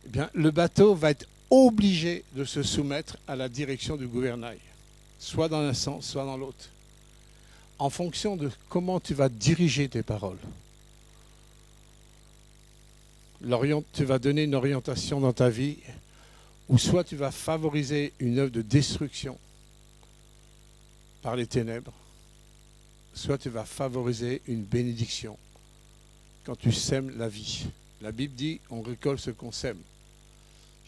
eh bien, le bateau va être obligé de se soumettre à la direction du gouvernail, soit dans un sens, soit dans l'autre, en fonction de comment tu vas diriger tes paroles. Tu vas donner une orientation dans ta vie, ou soit tu vas favoriser une œuvre de destruction par les ténèbres, soit tu vas favoriser une bénédiction quand tu sèmes la vie. La Bible dit, on récolte ce qu'on sème.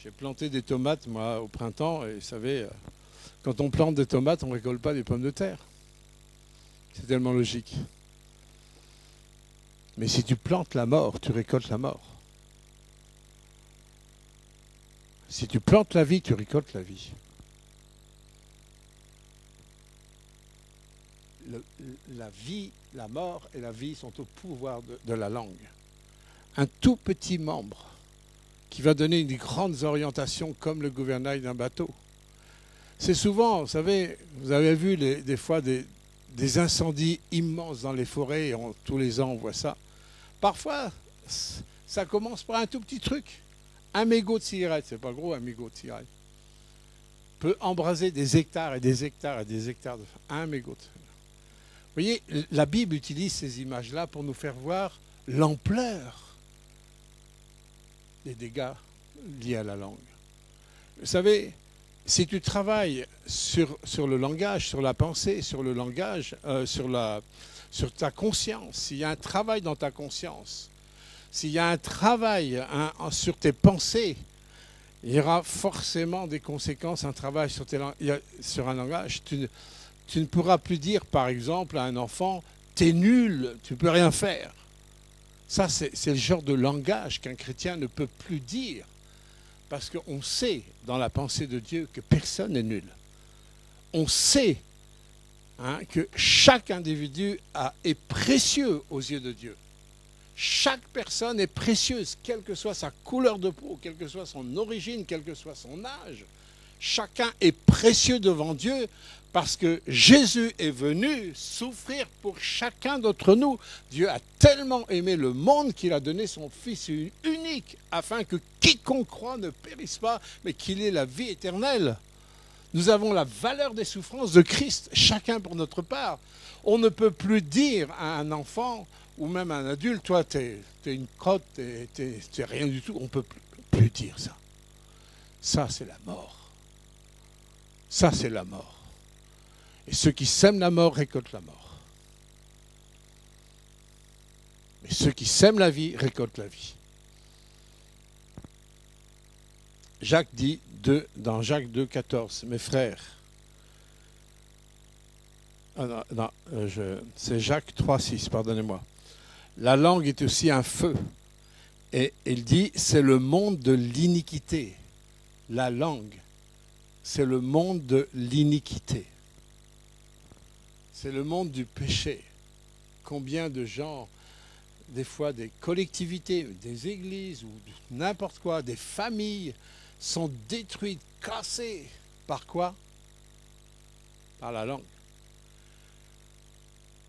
J'ai planté des tomates, moi, au printemps, et vous savez, quand on plante des tomates, on ne récolte pas des pommes de terre. C'est tellement logique. Mais si tu plantes la mort, tu récoltes la mort. Si tu plantes la vie, tu récoltes la vie. La vie, la mort et la vie sont au pouvoir de la langue. Un tout petit membre qui va donner une grande orientation comme le gouvernail d'un bateau. C'est souvent, vous savez, vous avez vu des fois des incendies immenses dans les forêts, et tous les ans on voit ça. Parfois, Ça commence par un tout petit truc. Un mégot de cigarette, c'est pas gros un mégot de cigarette, peut embraser des hectares et des hectares et des hectares de un mégot. Vous voyez, la Bible utilise ces images-là pour nous faire voir l'ampleur des dégâts liés à la langue. Vous savez, si tu travailles sur le langage, sur la pensée, sur le langage, sur ta conscience, s'il y a un travail dans ta conscience, s'il y a un travail sur tes pensées, il y aura forcément des conséquences, un travail sur un langage. Tu ne pourras plus dire, par exemple, à un enfant, t'es nul, tu ne peux rien faire. Ça, c'est le genre de langage qu'un chrétien ne peut plus dire. Parce qu'on sait, dans la pensée de Dieu, que personne n'est nul. On sait que chaque individu est précieux aux yeux de Dieu. Chaque personne est précieuse, quelle que soit sa couleur de peau, quelle que soit son origine, quel que soit son âge. Chacun est précieux devant Dieu parce que Jésus est venu souffrir pour chacun d'entre nous. Dieu a tellement aimé le monde qu'il a donné son Fils unique afin que quiconque croit ne périsse pas, mais qu'il ait la vie éternelle. Nous avons la valeur des souffrances de Christ, chacun pour notre part. On ne peut plus dire à un enfant ou même à un adulte, toi, t'es une crotte, t'es rien du tout. On ne peut plus dire ça. Ça, c'est la mort. Ça, c'est la mort. Et ceux qui sèment la mort récoltent la mort. Mais ceux qui sèment la vie récoltent la vie. Jacques dit dans Jacques 2, 14, mes frères, c'est Jacques 3, 6, pardonnez-moi. La langue est aussi un feu. Et il dit, c'est le monde de l'iniquité. La langue, c'est le monde de l'iniquité. C'est le monde du péché. Combien de gens, des fois des collectivités, des églises ou n'importe quoi, des familles, sont détruites, cassées. Par quoi? Par la langue.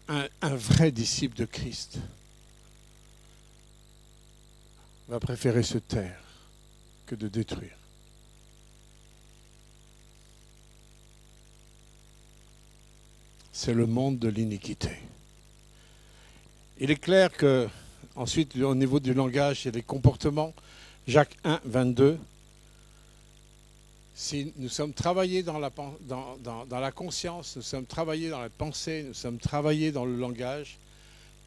Un vrai disciple de Christ va préférer se taire que de détruire. C'est le monde de l'iniquité. Il est clair que, ensuite, au niveau du langage et des comportements, Jacques 1, 22, si nous sommes travaillés dans la conscience, nous sommes travaillés dans la pensée, nous sommes travaillés dans le langage,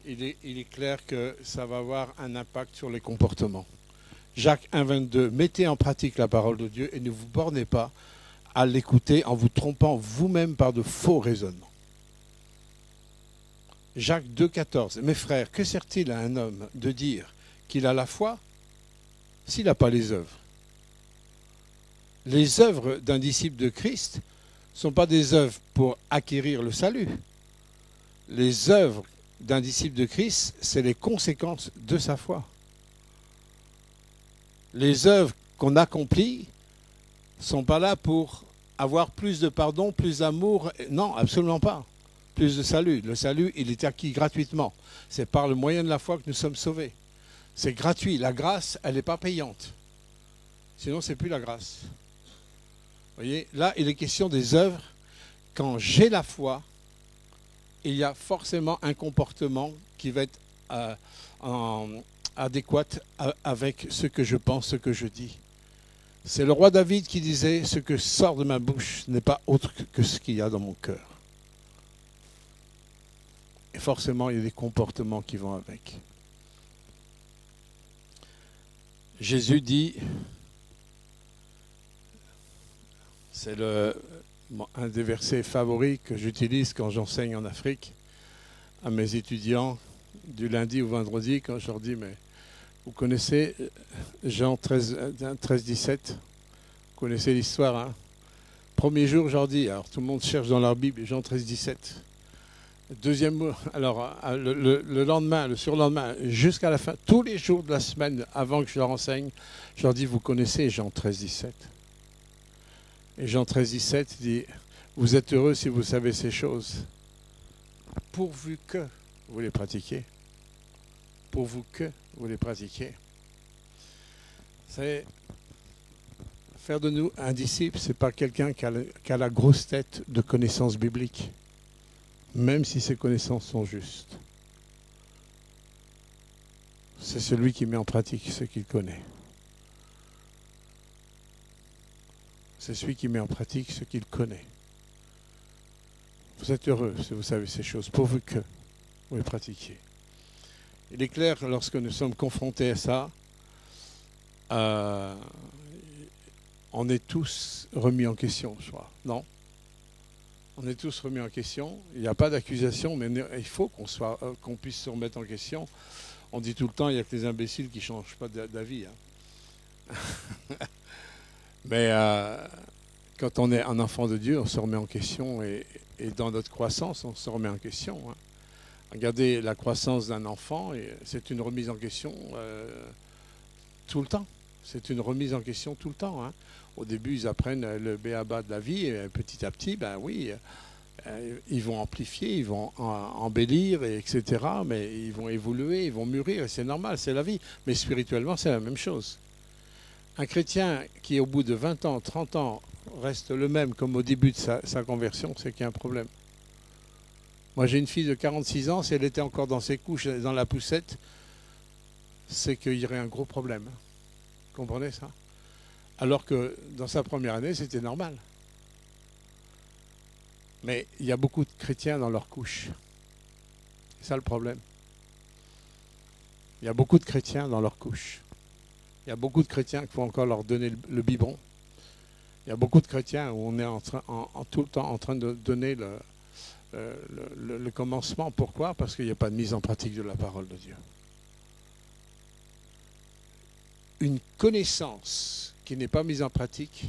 il est clair que ça va avoir un impact sur les comportements. Jacques 1, 22, mettez en pratique la parole de Dieu et ne vous bornez pas à l'écouter en vous trompant vous-même par de faux raisonnements. Jacques 2, 14, mes frères, que sert-il à un homme de dire qu'il a la foi s'il n'a pas les œuvres? Les œuvres d'un disciple de Christ ne sont pas des œuvres pour acquérir le salut. Les œuvres d'un disciple de Christ, c'est les conséquences de sa foi. Les œuvres qu'on accomplit ne sont pas là pour avoir plus de pardon, plus d'amour. Non, absolument pas. Plus de salut. Le salut, il est acquis gratuitement. C'est par le moyen de la foi que nous sommes sauvés. C'est gratuit. La grâce, elle n'est pas payante. Sinon, ce n'est plus la grâce. Vous voyez, là, il est question des œuvres. Quand j'ai la foi, il y a forcément un comportement qui va être adéquat avec ce que je pense, ce que je dis. C'est le roi David qui disait « Ce que sort de ma bouche n'est pas autre que ce qu'il y a dans mon cœur ». Et forcément, il y a des comportements qui vont avec. Jésus dit, c'est un des versets favoris que j'utilise quand j'enseigne en Afrique à mes étudiants du lundi au vendredi, quand je leur dis, mais vous connaissez Jean 13, 17, vous connaissez l'histoire, hein? Premier jour, je leur dis, alors tout le monde cherche dans leur Bible, Jean 13, 17. Deuxième mot, alors le lendemain, le surlendemain, jusqu'à la fin, tous les jours de la semaine, avant que je leur enseigne, je leur dis, vous connaissez Jean 13, 17. Et Jean 13, 17 dit, vous êtes heureux si vous savez ces choses, pourvu que vous les pratiquiez. Pourvu que vous les pratiquiez. C'est faire de nous un disciple, c'est pas quelqu'un qui a la grosse tête de connaissances bibliques, même si ses connaissances sont justes. C'est celui qui met en pratique ce qu'il connaît. C'est celui qui met en pratique ce qu'il connaît. Vous êtes heureux si vous savez ces choses, pourvu que vous les pratiquiez. Il est clair, lorsque nous sommes confrontés à ça, on est tous remis en question, je crois. Non? On est tous remis en question. Il n'y a pas d'accusation, mais il faut qu'on puisse se remettre en question. On dit tout le temps, il n'y a que les imbéciles qui ne changent pas d'avis. Hein. Mais quand on est un enfant de Dieu, on se remet en question et dans notre croissance, on se remet en question. Hein. Regardez la croissance d'un enfant, c'est une remise en question tout le temps. C'est une remise en question tout le temps. Hein. Au début, ils apprennent le b.a.-ba de la vie et petit à petit, ben oui, ils vont amplifier, ils vont embellir, etc. Mais ils vont évoluer, ils vont mûrir, c'est normal, c'est la vie. Mais spirituellement, c'est la même chose. Un chrétien qui, au bout de 20 ans, 30 ans, reste le même comme au début de sa conversion, c'est qu'il y a un problème. Moi, j'ai une fille de 46 ans, si elle était encore dans ses couches, dans la poussette, c'est qu'il y aurait un gros problème. Vous comprenez ça? Alors que dans sa première année, c'était normal. Mais il y a beaucoup de chrétiens dans leur couche. C'est ça le problème. Il y a beaucoup de chrétiens dans leur couche. Il y a beaucoup de chrétiens qu'il faut encore leur donner le biberon. Il y a beaucoup de chrétiens où on est tout le temps en train de donner le commencement. Pourquoi? Parce qu'il n'y a pas de mise en pratique de la parole de Dieu. Une connaissance qui n'est pas mise en pratique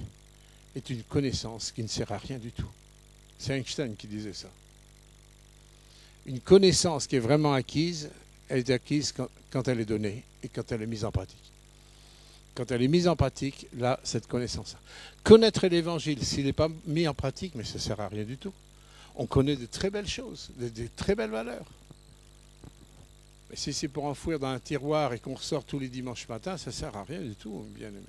est une connaissance qui ne sert à rien du tout. C'est Einstein qui disait ça. Une connaissance qui est vraiment acquise, elle est acquise quand elle est donnée et quand elle est mise en pratique. Quand elle est mise en pratique, là, cette connaissance. Connaître l'Évangile, s'il n'est pas mis en pratique, mais ça ne sert à rien du tout. On connaît de très belles choses, de très belles valeurs. Mais si c'est pour enfouir dans un tiroir et qu'on ressort tous les dimanches matins, ça ne sert à rien du tout, bien aimé.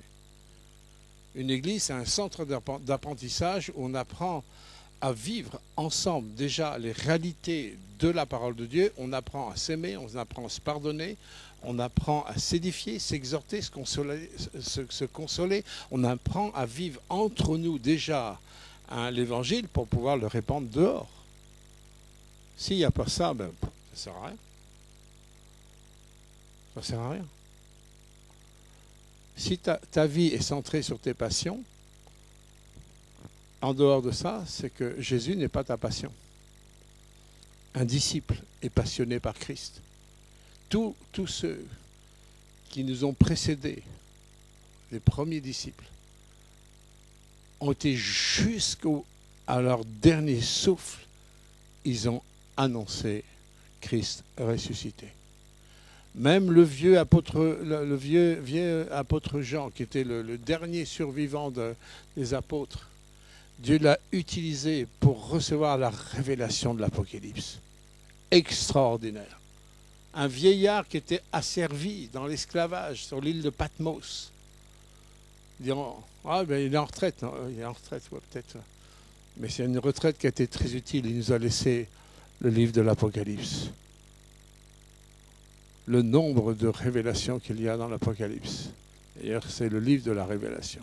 Une église, c'est un centre d'apprentissage où on apprend à vivre ensemble déjà les réalités de la parole de Dieu. On apprend à s'aimer, on apprend à se pardonner, on apprend à s'édifier, s'exhorter, se consoler. On apprend à vivre entre nous déjà l'évangile pour pouvoir le répandre dehors. S'il n'y a pas ça, ben, ça ne sert à rien. Ça ne sert à rien. Si ta vie est centrée sur tes passions, en dehors de ça, c'est que Jésus n'est pas ta passion. Un disciple est passionné par Christ. Tous ceux qui nous ont précédés, les premiers disciples, ont été jusqu'à leur dernier souffle, ils ont annoncé Christ ressuscité. Même le vieux apôtre Jean, qui était le dernier survivant des apôtres, Dieu l'a utilisé pour recevoir la révélation de l'Apocalypse. Extraordinaire. Un vieillard qui était asservi dans l'esclavage sur l'île de Patmos. Ils diront, ben il est en retraite. Non, il est en retraite, ouais, peut-être. Mais c'est une retraite qui a été très utile. Il nous a laissé le livre de l'Apocalypse. Le nombre de révélations qu'il y a dans l'Apocalypse. D'ailleurs, c'est le livre de la révélation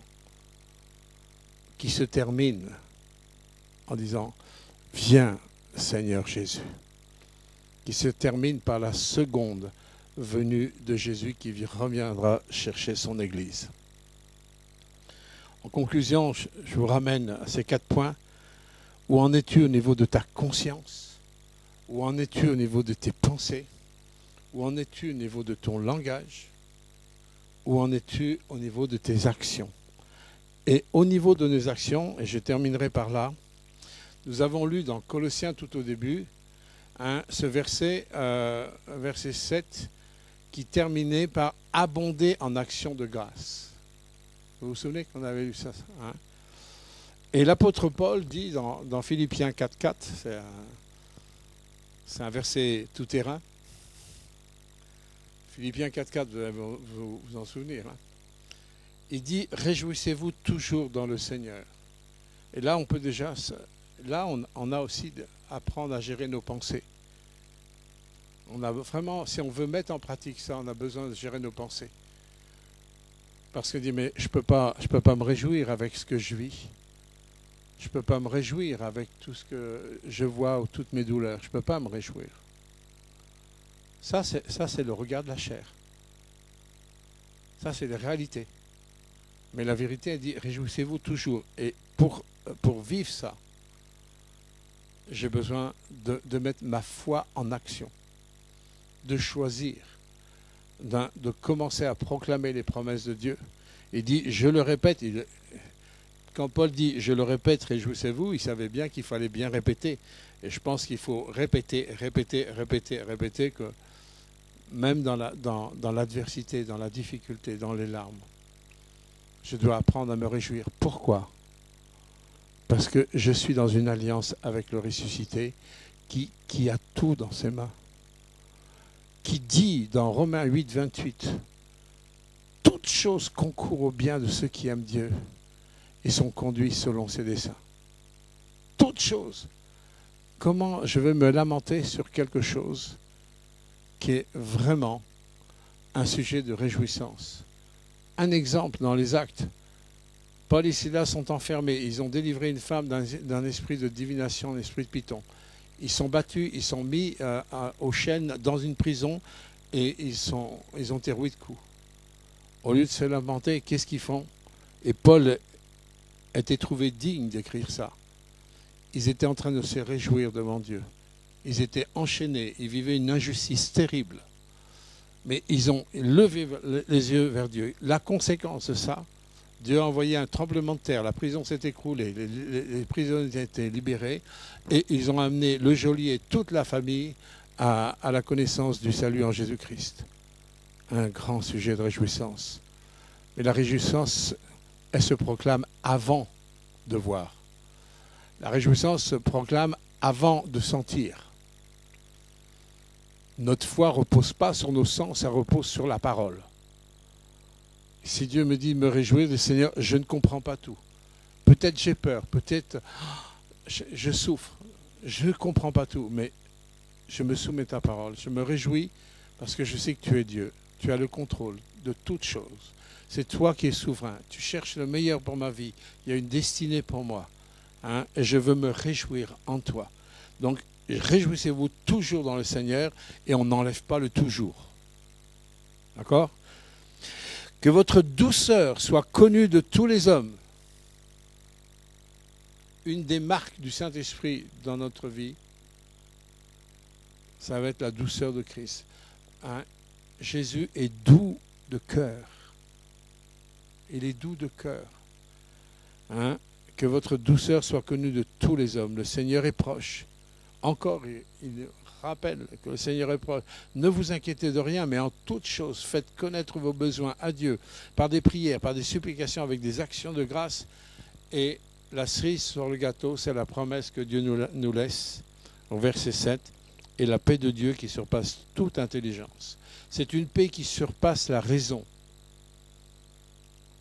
qui se termine en disant « Viens, Seigneur Jésus », qui se termine par la seconde venue de Jésus qui reviendra chercher son Église. En conclusion, je vous ramène à ces 4 points. Où en es-tu au niveau de ta conscience? Où en es-tu au niveau de tes pensées? Où en es-tu au niveau de ton langage? Où en es-tu au niveau de tes actions? Et au niveau de nos actions, et je terminerai par là, nous avons lu dans Colossiens tout au début, ce verset, verset 7, qui terminait par « abonder en actions de grâce ». Vous vous souvenez qu'on avait lu ça, hein? Et l'apôtre Paul dit dans Philippiens 4.4, c'est un verset tout-terrain, Philippiens 4.4, vous en souvenir, hein? Il dit, réjouissez-vous toujours dans le Seigneur. Et là, on peut déjà, là, on a aussi à apprendre à gérer nos pensées. On a vraiment, si on veut mettre en pratique ça, on a besoin de gérer nos pensées. Parce qu'il dit, mais je peux pas me réjouir avec ce que je vis. Je ne peux pas me réjouir avec tout ce que je vois ou toutes mes douleurs. Je ne peux pas me réjouir. Ça, c'est le regard de la chair. Ça, c'est la réalité. Mais la vérité, elle dit, réjouissez-vous toujours. Et pour vivre ça, j'ai besoin de mettre ma foi en action, de choisir, de commencer à proclamer les promesses de Dieu. Il dit, je le répète, quand Paul dit, je le répète, réjouissez-vous, il savait bien qu'il fallait bien répéter. Et je pense qu'il faut répéter, que même dans l'adversité, dans la difficulté, dans les larmes, je dois apprendre à me réjouir. Pourquoi ? Parce que je suis dans une alliance avec le ressuscité qui a tout dans ses mains. Qui dit dans Romains 8, 28, « Toutes choses concourent au bien de ceux qui aiment Dieu et sont conduits selon ses desseins. » Toutes choses. Comment je vais me lamenter sur quelque chose qui est vraiment un sujet de réjouissance. Un exemple dans les Actes. Paul et Silas sont enfermés. Ils ont délivré une femme d'un esprit de divination, un esprit de python. Ils sont battus, ils sont mis aux chaînes dans une prison et ils ont été roués de coups. Au lieu de se lamenter, qu'est-ce qu'ils font? Et Paul était trouvé digne d'écrire ça. Ils étaient en train de se réjouir devant Dieu. Ils étaient enchaînés, ils vivaient une injustice terrible. Mais ils ont levé les yeux vers Dieu. La conséquence de ça, Dieu a envoyé un tremblement de terre, la prison s'est écroulée, les prisonniers ont été libérés et ils ont amené le geôlier et toute la famille à la connaissance du salut en Jésus-Christ. Un grand sujet de réjouissance. Mais la réjouissance, elle se proclame avant de voir. La réjouissance se proclame avant de sentir. Notre foi ne repose pas sur nos sens, elle repose sur la parole. Si Dieu me dit de me réjouir du Seigneur, je ne comprends pas tout. Peut-être j'ai peur, peut-être je souffre, je ne comprends pas tout, mais je me soumets à ta parole. Je me réjouis parce que je sais que tu es Dieu. Tu as le contrôle de toutes choses. C'est toi qui es souverain. Tu cherches le meilleur pour ma vie. Il y a une destinée pour moi. Et je veux me réjouir en toi. Donc, réjouissez-vous toujours dans le Seigneur et on n'enlève pas le toujours. D'accord ? Que votre douceur soit connue de tous les hommes. Une des marques du Saint-Esprit dans notre vie, ça va être la douceur de Christ. Jésus est doux de cœur. Il est doux de cœur. Que votre douceur soit connue de tous les hommes. Le Seigneur est proche. Encore, il rappelle que le Seigneur est proche. Ne vous inquiétez de rien, mais en toute chose, faites connaître vos besoins à Dieu par des prières, par des supplications, avec des actions de grâce. Et la cerise sur le gâteau, c'est la promesse que Dieu nous laisse, au verset 7, et la paix de Dieu qui surpasse toute intelligence. C'est une paix qui surpasse la raison.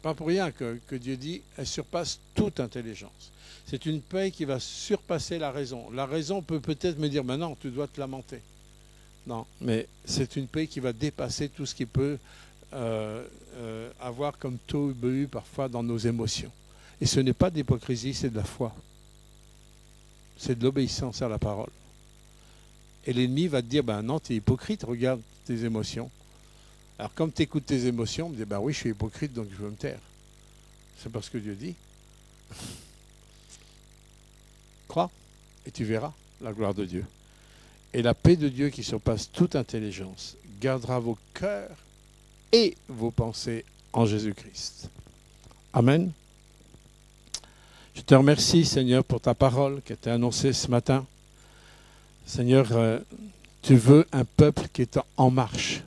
Pas pour rien que Dieu dit, elle surpasse toute intelligence. C'est une paix qui va surpasser la raison. La raison peut peut-être me dire, non, tu dois te lamenter. Non, mais c'est une paix qui va dépasser tout ce qui peut avoir comme tohu parfois dans nos émotions. Et ce n'est pas d'hypocrisie, c'est de la foi. C'est de l'obéissance à la parole. Et l'ennemi va te dire, non, tu es hypocrite, regarde tes émotions. Alors comme tu écoutes tes émotions, on me dit, oui, je suis hypocrite, donc je veux me taire. C'est parce que Dieu dit. Crois, et tu verras la gloire de Dieu. Et la paix de Dieu qui surpasse toute intelligence gardera vos cœurs et vos pensées en Jésus-Christ. Amen. Je te remercie, Seigneur, pour ta parole qui a été annoncée ce matin. Seigneur, tu veux un peuple qui est en marche.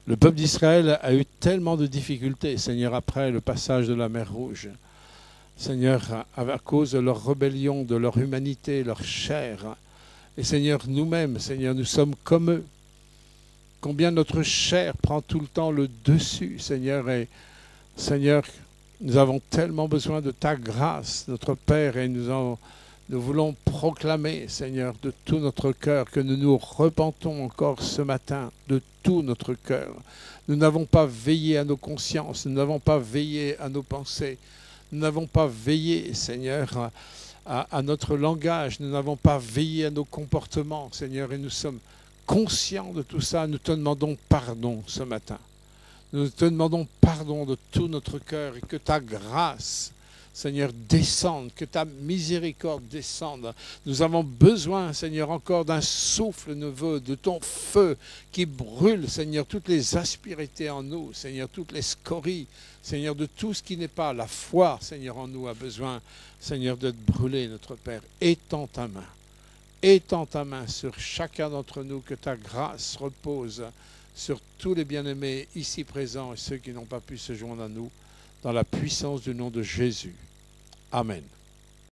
Le peuple d'Israël a eu tellement de difficultés, Seigneur, après le passage de la mer Rouge. Seigneur, à cause de leur rébellion, de leur humanité, leur chair. Et Seigneur, nous-mêmes, Seigneur, nous sommes comme eux. Combien notre chair prend tout le temps le dessus, Seigneur, et Seigneur, nous avons tellement besoin de ta grâce, notre Père, et nous voulons proclamer, Seigneur, de tout notre cœur, que nous nous repentons encore ce matin de tout notre cœur. Nous n'avons pas veillé à nos consciences, nous n'avons pas veillé à nos pensées, nous n'avons pas veillé, Seigneur, à notre langage, nous n'avons pas veillé à nos comportements, Seigneur, et nous sommes conscients de tout ça. Nous te demandons pardon ce matin. Nous te demandons pardon de tout notre cœur et que ta grâce, Seigneur, descende, que ta miséricorde descende. Nous avons besoin, Seigneur, encore d'un souffle nouveau, de ton feu qui brûle, Seigneur, toutes les aspérités en nous, Seigneur, toutes les scories, Seigneur, de tout ce qui n'est pas la foi, Seigneur, en nous a besoin, Seigneur, d'être brûlé, notre Père. Étends ta main sur chacun d'entre nous, que ta grâce repose sur tous les bien-aimés ici présents et ceux qui n'ont pas pu se joindre à nous, dans la puissance du nom de Jésus. Amen.